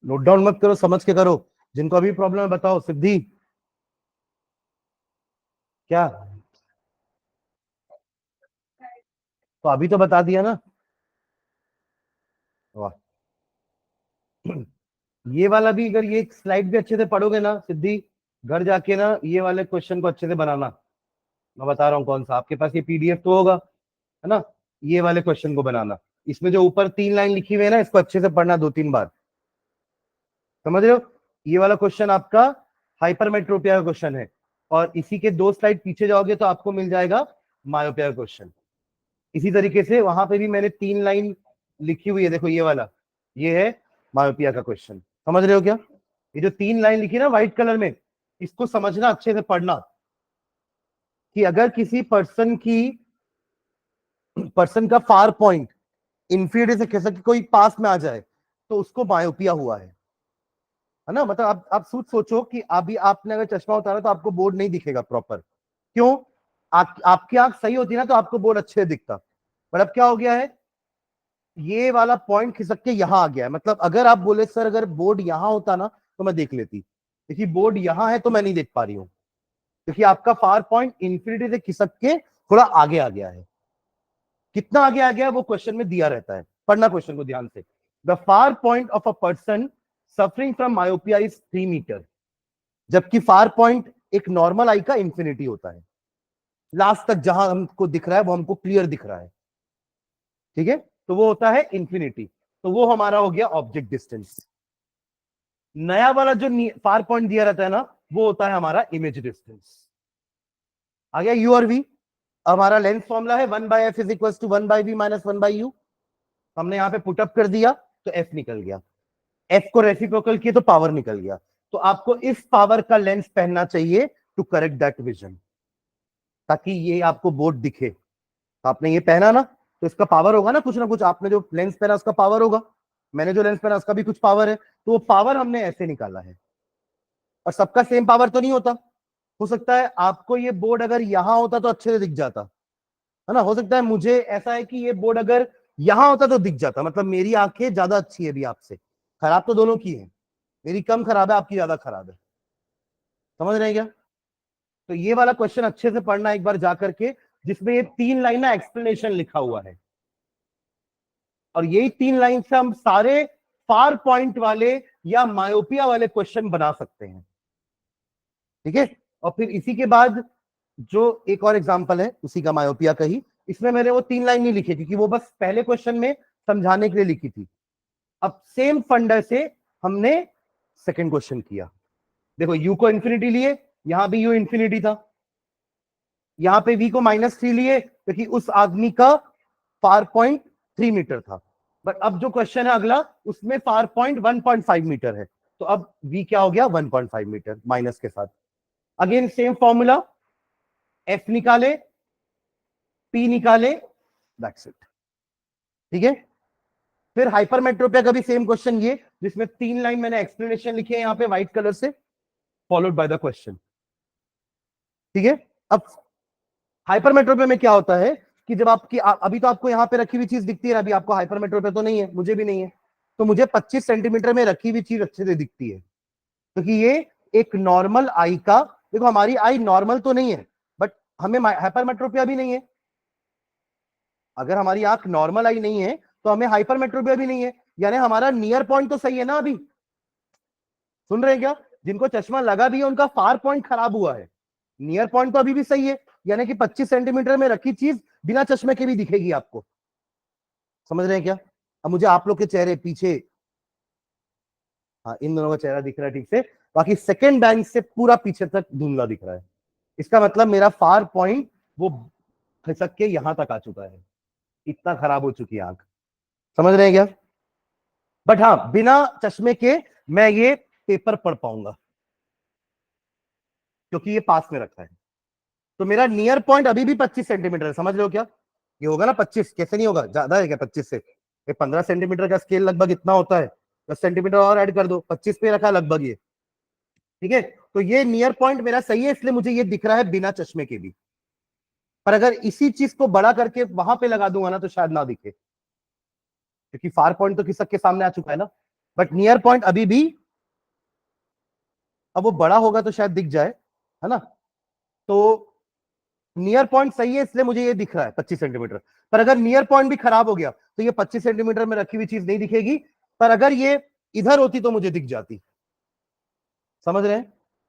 नोट डाउन मत करो, समझ के करो। जिनको अभी प्रॉब्लम है बताओ। सिद्धि क्या, तो अभी तो बता दिया ना। वाह, ये वाला भी, अगर ये स्लाइड भी अच्छे से पढ़ोगे ना सिद्धि, घर जाके ना ये वाले क्वेश्चन को अच्छे से बनाना। मैं बता रहा हूँ कौन सा, आपके पास ये पीडीएफ तो होगा, है ना। ये वाले क्वेश्चन को बनाना, इसमें जो ऊपर 3 लाइन लिखी हुई है ना, इसको अच्छे से पढ़ना 2-3 बार। समझ रहे हो, ये वाला क्वेश्चन आपका हाइपरमेट्रोपिया का क्वेश्चन है, और इसी के 2 स्लाइड पीछे जाओगे तो आपको मिल जाएगा मायोपिया का क्वेश्चन। इसी तरीके से वहां पे भी मैंने 3 लाइन लिखी हुई है, देखो ये वाला, ये है मायोपिया का क्वेश्चन। समझ रहे हो क्या, ये जो 3 लाइन लिखी ना व्हाइट कलर में, इसको समझना, अच्छे से पढ़ना, कि अगर किसी पर्सन का फार पॉइंट इंफिनिटी से कैसे कोई पास में आ जाए तो उसको मायोपिया हुआ है ना। मतलब आप सोचो कि अभी आपने अगर चश्मा उतारा तो आपको बोर्ड नहीं दिखेगा प्रॉपर, क्यों, आपकी आंख सही होती ना तो आपको बोर्ड अच्छे दिखता। पर अब क्या हो गया है, ये वाला पॉइंट खिसक के यहां आ गया है। मतलब अगर आप बोले सर अगर बोर्ड यहां होता ना तो मैं देख लेती, देखिए बोर्ड यहां है तो मैं नहीं देख पा रही हूँ, क्योंकि आपका फार पॉइंट इंफिनिटी से खिसक के थोड़ा आगे आ गया है। कितना आगे आ गया है वो क्वेश्चन में दिया रहता है, पढ़ना क्वेश्चन को ध्यान से। The far point of a person suffering from myopia is 3 metre, जबकि फार पॉइंट एक नॉर्मल आई का इंफिनिटी होता है। लास्ट तक जहां हमको दिख रहा है वो हमको क्लियर दिख रहा है, ठीक है, तो वो होता है इंफिनिटी। तो वो हमारा हो गया ऑब्जेक्ट डिस्टेंस। नया वाला जो फार पॉइंट दिया रहता है ना, वो होता है हमारा इमेज डिस्टेंस। आ गया यू और वी। हमारा लेंथ फॉर्मूला है 1/f is equal to 1/v minus 1/u। हमने यहां पे पुटअप कर दिया तो f निकल गया, f को रेसिप्रोकल किए तो पावर निकल गया। तो आपको इस पावर का लेंस पहनना चाहिए टू करेक्ट दैट विजन, ताकि ये आपको बोर्ड दिखे। तो आपने ये पहना ना, तो इसका पावर होगा ना कुछ, आपने जो लेंस पहना उसका पावर होगा, मैंने जो लेंस पहना उसका भी कुछ पावर है, तो वो पावर हमने ऐसे निकाला है। और सबका सेम पावर तो नहीं होता, हो सकता है आपको ये बोर्ड अगर यहां होता तो अच्छे से दिख जाता है ना, हो सकता है मुझे ऐसा है कि ये बोर्ड अगर यहां होता तो दिख जाता। मतलब मेरी आंखें ज्यादा अच्छी है अभी आपसे, खराब तो दोनों की है, मेरी कम खराब है, आपकी ज्यादा खराब है। समझ रहे हैं क्या? तो ये वाला क्वेश्चन अच्छे से पढ़ना एक बार जाकर के, जिसमें ये 3 लाइन ना एक्सप्लेनेशन लिखा हुआ है, और यही 3 लाइन से हम सारे फार पॉइंट वाले या मायोपिया वाले क्वेश्चन बना सकते हैं। ठीक है, और फिर इसी के बाद जो एक और एग्जांपल है उसी का, मायोपिया का ही, इसमें मैंने वो 3 लाइन नहीं लिखी क्योंकि वो बस पहले क्वेश्चन में समझाने के लिए लिखी थी। अब सेम फंडा से हमने सेकंड क्वेश्चन किया। देखो यू को इंफिनिटी लिए, यहां भी यू इंफिनिटी था, यहां पे v को -3 लिए क्योंकि उस आदमी का फार पॉइंट 3 मीटर था। बट अब जो क्वेश्चन है अगला, उसमें फार पॉइंट 1.5 मीटर है, तो अब v क्या हो गया 1.5 मीटर माइनस के साथ। अगेन सेम फॉर्मूला, f निकाले, p निकाले, दैट्स इट। ठीक है, फिर हाइपरमेट्रोपिया का भी सेम क्वेश्चन ये, जिसमें 3 लाइन मैंने एक्सप्लेनेशन लिखी है यहां पे व्हाइट कलर से, फॉलोड बाय द क्वेश्चन। ठीक है, अब हाइपरमेट्रोपिया में क्या होता है कि जब आपकी अभी तो आपको यहां पे रखी हुई चीज दिखती है, अभी आपको हाइपरमेट्रोपिया तो नहीं है, मुझे भी नहीं है, तो मुझे 25 सेंटीमीटर में रखी हुई चीज अच्छे से दिखती है, क्योंकि ये एक नॉर्मल आई का, देखो हमारी आई नॉर्मल तो नहीं है, बट हमें हाइपरमेट्रोपिया भी नहीं है। अगर हमारी आंख नॉर्मल आई नहीं है तो हमें हाइपरमेट्रोपिया भी नहीं है, यानी हमारा नियर पॉइंट तो सही है ना। अभी सुन रहे हैं क्या? जिनको चश्मा लगा भी है उनका फार पॉइंट खराब हुआ है, नियर पॉइंट तो अभी भी सही है, यानी कि 25 सेंटीमीटर में रखी चीज बिना चश्मे के भी दिखेगी आपको। समझ रहे हैं क्या? अब मुझे आप लोग के चेहरे पीछे, हाँ इन दोनों का चेहरा दिख रहा है ठीक से, बाकी सेकंड बैंक से पूरा पीछे तक धुंधला दिख रहा है। इसका मतलब मेरा फार पॉइंट वो खिसक के यहां तक आ चुका है, इतना खराब हो चुकी है आंख। समझ रहे हैं क्या? बट हाँ, बिना चश्मे के मैं ये पेपर पढ़ पाऊंगा क्योंकि ये पास में रखा है। तो मेरा नियर पॉइंट अभी भी 25 सेंटीमीटर है, समझ रहे हो क्या? ये होगा ना 25, कैसे नहीं होगा, ज्यादा है क्या 25 से? ये 15 सेंटीमीटर का स्केल लगभग इतना होता है, 10 सेंटीमीटर और ऐड कर दो, 25 पे रखा लगभग ये। ठीक है, तो ये नियर पॉइंट मेरा सही है, इसलिए मुझे ये दिख रहा है बिना चश्मे के भी। पर अगर इसी चीज को बड़ा करके वहां पे लगा दूंगा ना, तो शायद ना दिखे, क्योंकि फार पॉइंट तो किसक के सामने आ चुका है ना। बट नियर पॉइंट अभी भी, अब वो बड़ा होगा तो शायद दिख जाए, है ना। तो नियर पॉइंट सही है, इसलिए मुझे ये दिख रहा है 25 सेंटीमीटर। पर अगर नियर पॉइंट भी खराब हो गया तो ये 25 सेंटीमीटर में रखी हुई चीज नहीं दिखेगी, पर अगर ये इधर होती तो मुझे दिख जाती। समझ रहे हैं?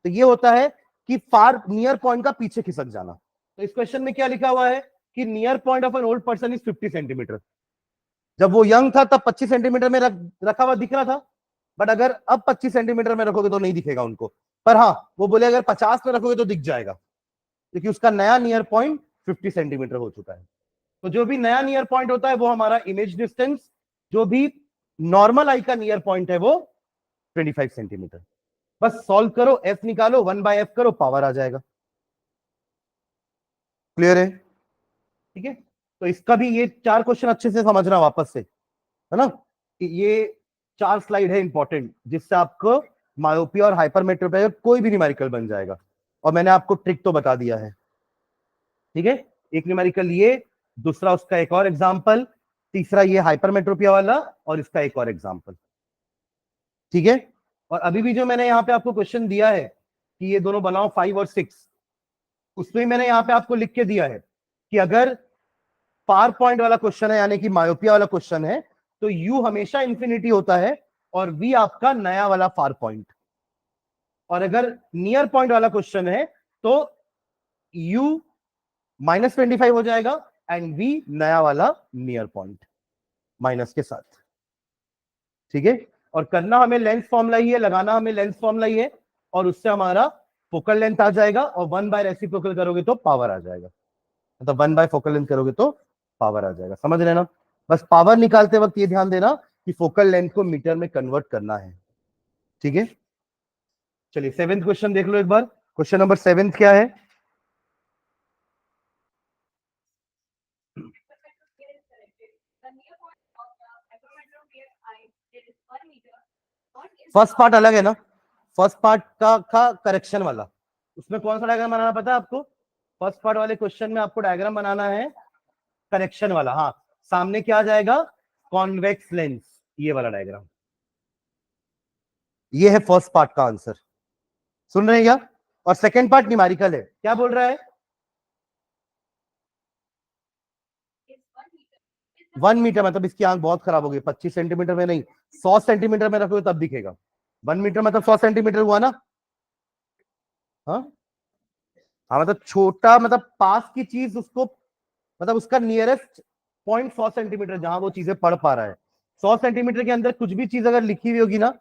तो ये होता है कि फार नियर पॉइंट का पीछे खिसक जाना। तो इस क्वेश्चन में क्या लिखा हुआ है कि near point of an old person is 50 centimetre. जब वो यंग था तब 25 सेंटीमीटर में रखा हुआ दिख रहा था, बट अगर अब 25 सेंटीमीटर में रखोगे तो नहीं दिखेगा उनको। पर हाँ, वो बोले अगर 50 में रखोगे तो दिख जाएगा, क्योंकि उसका नया नियर पॉइंट 50 सेंटीमीटर हो चुका है। तो जो भी नया नियर पॉइंट होता है वो हमारा इमेज डिस्टेंस, जो भी नॉर्मल आई का नियर पॉइंट है वो 25 सेंटीमीटर। बस सॉल्व करो, एफ निकालो, 1/f करो, पावर आ जाएगा। क्लियर है? ठीक है, तो इसका भी ये 4 क्वेश्चन अच्छे से समझना वापस से, है ना। ये 4 स्लाइड है इंपॉर्टेंट, जिससे आपको मायोपिया और हाइपरमेट्रोपिया कोई भी न्यूमेरिकल बन जाएगा। और मैंने आपको ट्रिक तो बता दिया है। ठीक है, एक न्यूमेरिकल ये, दूसरा उसका एक और एग्जांपल, तीसरा ये हाइपरमेट्रोपिया वाला, और इसका एक और एग्जांपल। ठीक है, और अभी भी जो मैंने यहाँ पे आपको क्वेश्चन दिया है कि ये दोनों बनाओ 5 और 6, उसमें मैंने यहाँ पे आपको लिख के दिया है कि अगर फार पॉइंट वाला क्वेश्चन है, यानी कि मायोपिया वाला क्वेश्चन है, तो u हमेशा इंफिनिटी होता है और v आपका नया वाला फार पॉइंट। और अगर नियर पॉइंट वाला क्वेश्चन है तो u -25 हो जाएगा एंड v नया वाला नियर पॉइंट माइनस के साथ। ठीक है, और करना हमें लेंस फॉर्मूला ही है, लगाना हमें लेंस फॉर्मूला ही है, और उससे हमारा फोकल लेंथ आ जाएगा, और 1 बाय रेसिप्रोकल करोगे तो पावर आ जाएगा, मतलब 1 बाय फोकल लेंथ करोगे तो पावर आ जाएगा। समझ रहे ना? बस पावर निकालते वक्त ये ध्यान देना कि फोकल लेंथ को मीटर में कन्वर्ट करना है। ठीक है, चलिए 7th क्वेश्चन देख लो एक बार। क्वेश्चन नंबर 7 क्या है? फर्स्ट पार्ट अलग है ना, फर्स्ट पार्ट का करेक्शन वाला, उसमें कौन सा डायग्राम बनाना पता है आपको? फर्स्ट पार्ट वाले क्वेश्चन में आपको डायग्राम बनाना है करेक्शन वाला। हाँ, सामने क्या आ जाएगा? कॉन्वेक्स लेंस, ये वाला डायग्राम। ये है फर्स्ट पार्ट का आंसर, सुन रहे हैं क्या? और सेकंड पार्ट न्यूमेरिकल है। क्या बोल रहा है? 1 मीटर, मतलब इसकी आंख बहुत खराब हो गई, 25 सेंटीमीटर में नहीं, 100 सेंटीमीटर में रखोगे तब दिखेगा। 1 मीटर मतलब 100 सेंटीमीटर हुआ ना? हाँ हाँ, मतलब छोटा, मतलब पास की चीज उसको, मतलब उसका नियरेस्ट पॉइंट 100 सेंटीमीटर, जहां वो चीजें पढ़ पा रहा है। 100 सेंटीमीटर के अंदर कुछ भी चीज अगर लिखी हुई होगी ना,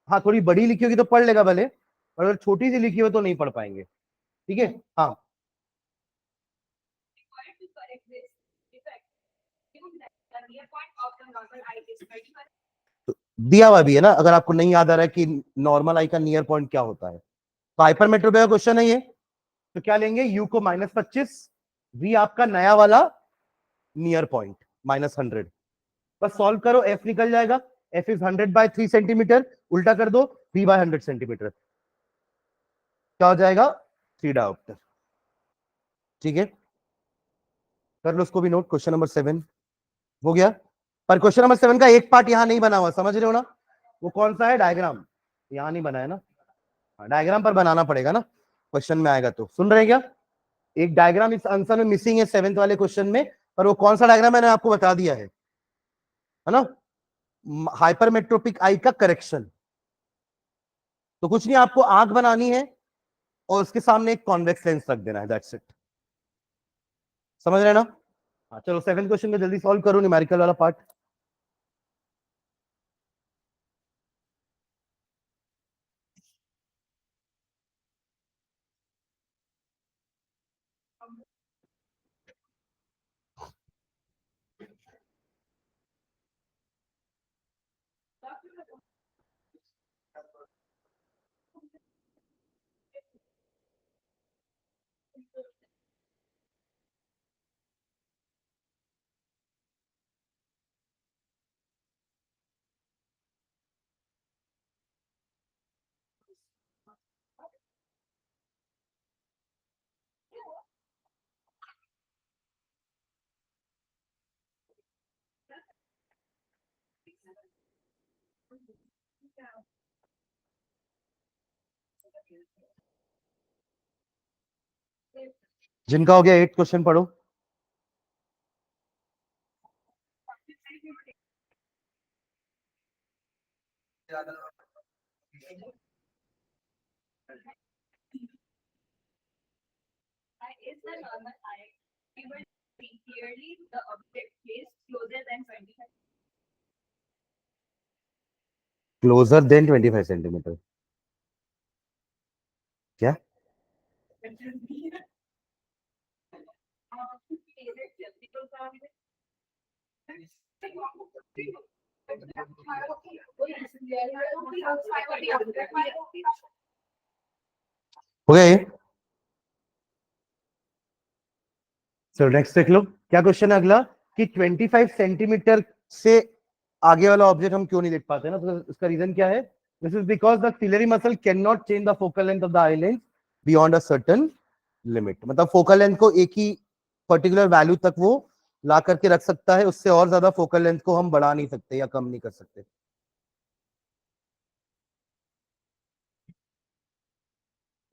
हाँ थोड़ी बड़ी लिखी होगी तो पढ़ लेगा भले, और अगर छोटी सी लिखी हो तो नहीं पढ़ पाएंगे। ठीक है, हाँ। तो दिया हुआ भी है ना, अगर आपको नहीं याद आ रहा है कि नॉर्मल आई का नियर पॉइंट क्या होता है, तो हाइपरमेट्रोपी का क्वेश्चन है ये। तो क्या लेंगे? यू को -25, वी आपका नया वाला नियर पॉइंट -100। बस सॉल्व करो, एफ निकल जाएगा। एफ इज 100/3 सेंटीमीटर, उल्टा कर दो, 3/100 सेंटीमीटर, क्या हो जाएगा? 3 डायोप्टर। ठीक है, कर लो उसको भी नोट। क्वेश्चन नंबर 7 हो गया, पर क्वेश्चन नंबर 7 का एक पार्ट यहां नहीं बना हुआ, समझ रहे हो ना? वो कौन सा है? डायग्राम। यहां नहीं बना है ना, डायग्राम पर बनाना पड़ेगा ना, क्वेश्चन में आएगा तो। सुन रहे हैं क्या? एक डायग्राम इस आंसर में मिसिंग है 7th वाले क्वेश्चन में, पर वो कौन सा डायग्राम मैंने आपको बता दिया है ना? हाइपरमेट्रोपिक आई का करेक्शन। तो कुछ नहीं, आपको आंख बनानी है और उसके सामने एक कॉन्वेक्स लेंस रख देना है, दैट्स इट। समझ रहे हैं ना? हाँ चलो 7th क्वेश्चन को जल्दी सॉल्व करो, न्यूमेरिकल वाला पार्ट। जिनका हो गया 8 क्वेश्चन पढ़ो। क्लोजर देन 25 सेंटीमीटर, क्या? हो गया ये? चलो नेक्स्ट देख लो, क्या क्वेश्चन है अगला, कि 25 सेंटीमीटर से आगे वाला ऑब्जेक्ट हम क्यों नहीं देख पाते ना? तो इसका रीजन क्या है? This is because the ciliary muscle can not change the focal length of the eye lens beyond a certain limit. मतलब फोकल लेंथ को एक ही पर्टिकुलर वैल्यू तक वो ला करके रख सकता है, उससे और ज्यादा फोकल लेंथ को हम बढ़ा नहीं सकते या कम नहीं कर सकते।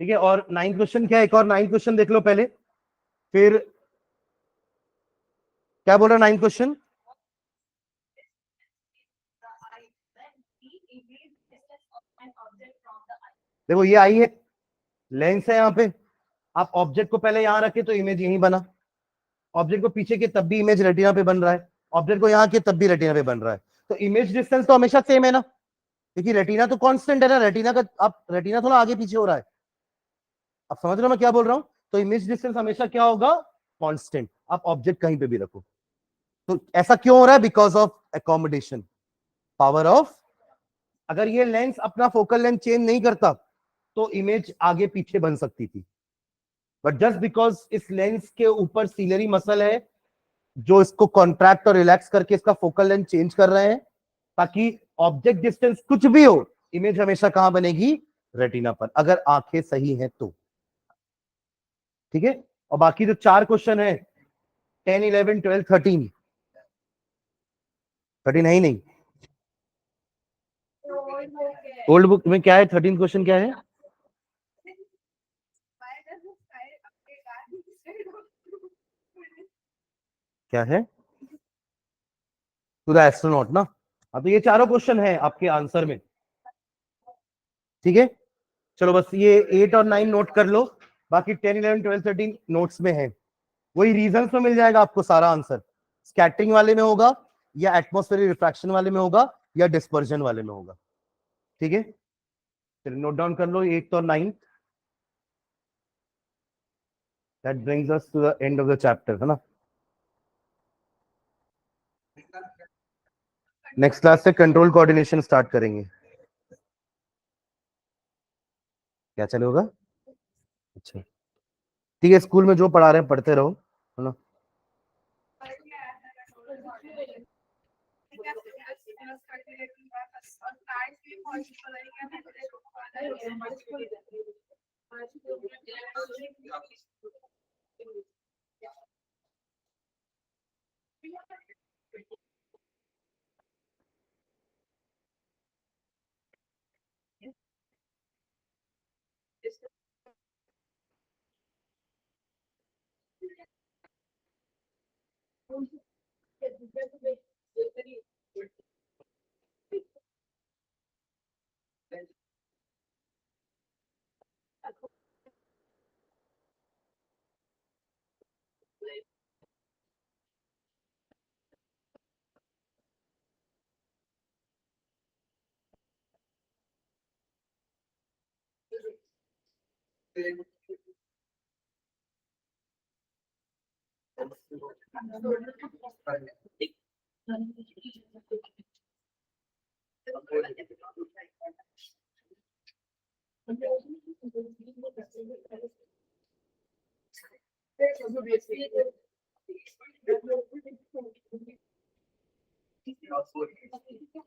ठीक है, और 9th क्वेश्चन क्या है? एक और 9th क्वेश्चन देख लो पहले, फिर क्या बोल रहा है 9th क्वेश्चन? देखो ये आई है, लेंस है यहाँ पे, आप ऑब्जेक्ट को पहले यहां रखे तो इमेज यहीं बना, ऑब्जेक्ट को पीछे के तब भी इमेज रेटिना पे बन रहा है, ऑब्जेक्ट को यहाँ के तब भी रेटिना पे बन रहा है। तो इमेज डिस्टेंस तो हमेशा सेम है ना, क्योंकि रेटिना तो कांस्टेंट है ना, रेटिना का आप रेटिना थोड़ा आगे पीछे हो रहा है, आप समझ रहे हो मैं क्या बोल रहा हूं। तो इमेज डिस्टेंस हमेशा क्या होगा, कांस्टेंट, आप ऑब्जेक्ट कहीं पे भी रखो। तो ऐसा क्यों हो रहा है, because of accommodation, power of. अगर ये लेंस अपना फोकल लेंथ चेंज नहीं करता तो इमेज आगे पीछे बन सकती थी, बट जस्ट बिकॉज इस लेंस के ऊपर सीलरी मसल है जो इसको कॉन्ट्रैक्ट और रिलैक्स करके इसका फोकल लेंथ चेंज कर रहे हैं, ताकि ऑब्जेक्ट डिस्टेंस कुछ भी हो, इमेज हमेशा कहां बनेगी, रेटिना पर, अगर आंखें सही हैं तो। ठीक है, और बाकी जो 4 क्वेश्चन है, 10, 11, 12, 13, 13 है ही नहीं, ओल्ड बुक में क्या है, 13 क्वेश्चन क्या है, क्या है, टू द एस्ट्रोनॉट ना। हाँ, तो ये चारों क्वेश्चन है आपके आंसर में। ठीक है, चलो बस ये 8 और 9 नोट कर लो, बाकी 10, 11, 12, 13 नोट्स में है। वही रीजंस में मिल जाएगा आपको सारा आंसर, स्कैटरिंग वाले में होगा, या एटमॉस्फेरिक रिफ्रैक्शन वाले में होगा, या डिस्पर्जन वाले में होगा। ठीक है, चलिए नोट डाउन कर लो 8 और 9। That brings us to the end of the chapter, है ना। नेक्स्ट क्लास से कंट्रोल कोऑर्डिनेशन स्टार्ट करेंगे। क्या चले होगा, अच्छा ठीक है, स्कूल में जो पढ़ा रहे हैं पढ़ते रहो, है ना।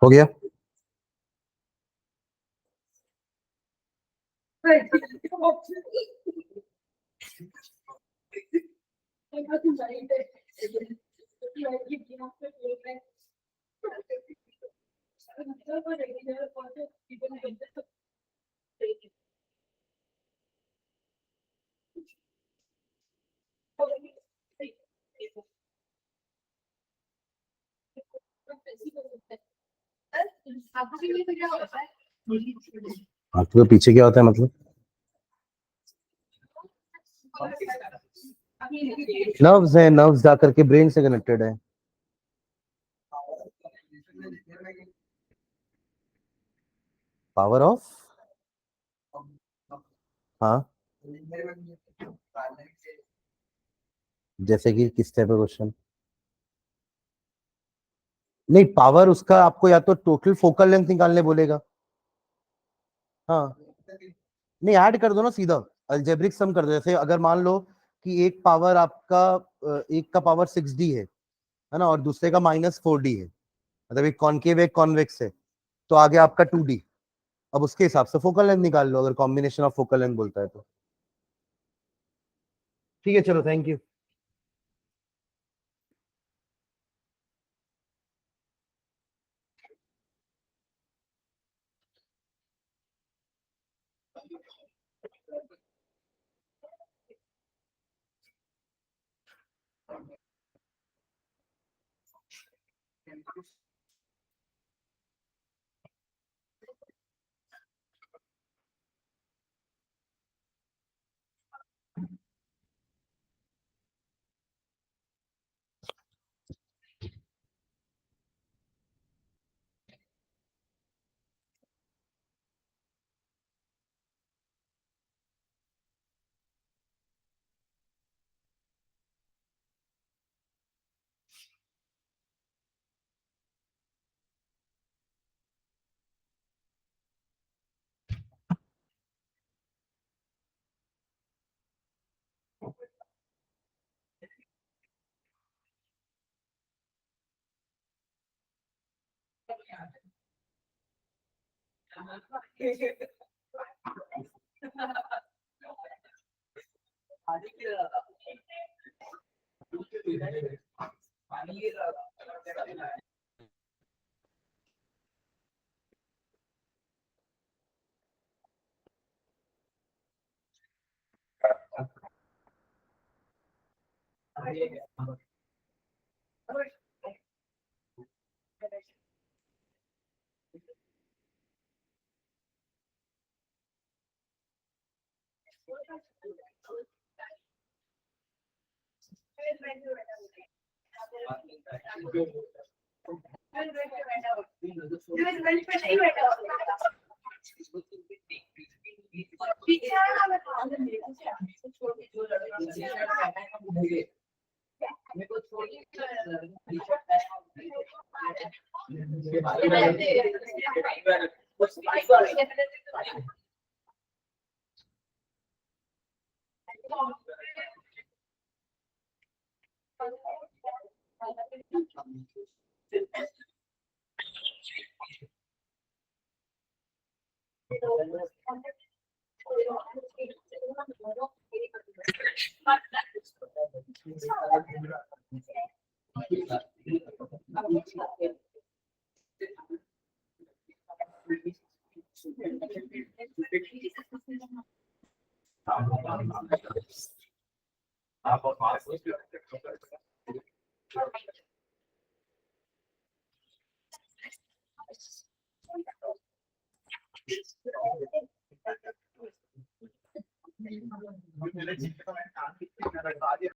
हो गया, आपके पीछे क्या होता है मतलब, नर्व्स है, नर्व्स जाकर के ब्रेन से कनेक्टेड है। पावर ऑफ, हाँ, जैसे कि किस टाइप का क्वेश्चन, नहीं पावर उसका आपको या तो टोटल फोकल लेंथ निकालने बोलेगा, हाँ, नहीं ऐड कर दो ना सीधा, अलजेब्रिक सम कर दो। जैसे अगर मान लो कि एक पावर आपका एक का पावर 6D है ना, और दूसरे का -4D है, मतलब एक कॉनकेव एक कॉन्वेक्स है, तो आगे आपका 2D, अब उसके हिसाब से फोकल लेंथ निकाल लो, अगर कॉम्बिनेशन ऑफ फोकल लेंथ बोलता है तो। ठीक है, चलो थैंक यू।